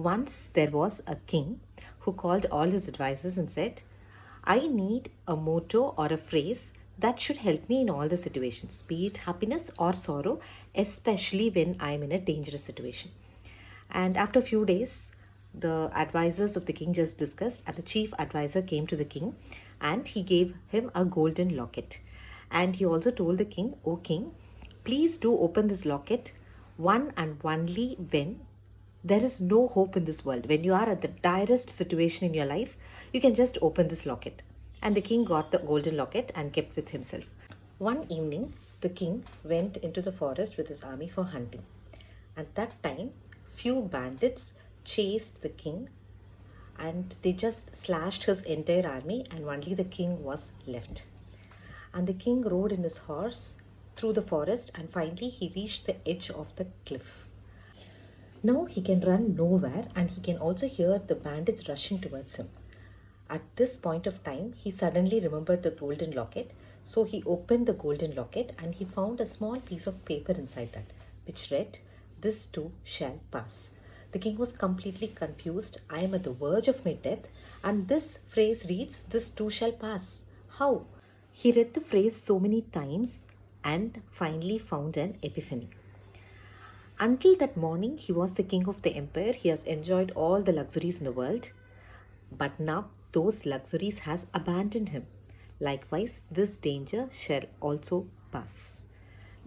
Once there was a king who called all his advisors and said, I need a motto or a phrase that should help me in all the situations, be it happiness or sorrow, especially when I am in a dangerous situation. And after a few days, the advisors of the king just discussed, and the chief advisor came to the king and he gave him a golden locket. And he also told the king, O king, please do open this locket one and only when there is no hope in this world. When you are at the direst situation in your life, you can just open this locket. And the king got the golden locket and kept with himself. One evening, the king went into the forest with his army for hunting. At that time, few bandits chased the king and they just slashed his entire army, and only the king was left. And the king rode in his horse through the forest, and finally he reached the edge of the cliff. Now he can run nowhere, and he can also hear the bandits rushing towards him. At this point of time, he suddenly remembered the golden locket. So he opened the golden locket and he found a small piece of paper inside that, which read, This too shall pass. The king was completely confused. I am at the verge of my death, and this phrase reads, This too shall pass. How? He read the phrase so many times and finally found an epiphany. Until that morning, he was the king of the empire. He has enjoyed all the luxuries in the world. But now those luxuries has abandoned him. Likewise, this danger shall also pass.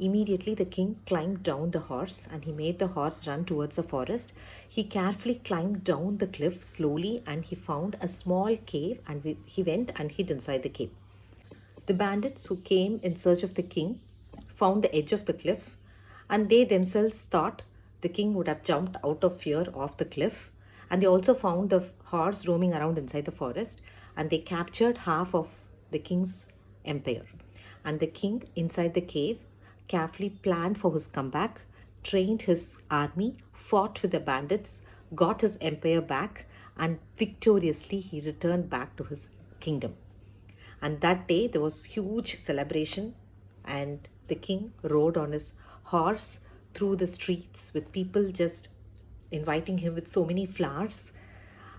Immediately the king climbed down the horse and he made the horse run towards the forest. He carefully climbed down the cliff slowly and he found a small cave, and he went and hid inside the cave. The bandits who came in search of the king found the edge of the cliff, and they themselves thought the king would have jumped out of fear off the cliff. And they also found the horse roaming around inside the forest, and they captured half of the king's empire. And the king inside the cave carefully planned for his comeback, trained his army, fought with the bandits, got his empire back, and victoriously he returned back to his kingdom. And that day there was huge celebration, and the king rode on his horse through the streets with people just inviting him with so many flowers.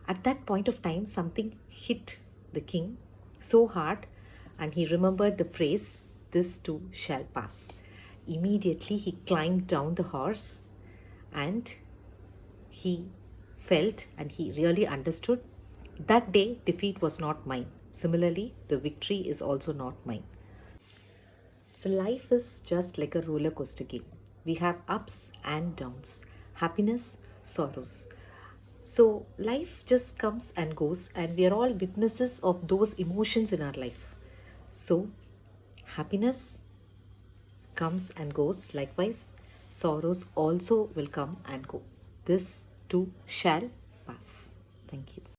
At that point of time, something hit the king so hard, and he remembered the phrase, This too shall pass. Immediately he climbed down the horse and he felt and he really understood that day defeat was not mine. Similarly, the victory is also not mine. So life is just like a roller coaster game. We have ups and downs, happiness, sorrows. So life just comes and goes, and we are all witnesses of those emotions in our life. So happiness comes and goes. Likewise, sorrows also will come and go. This too shall pass. Thank you.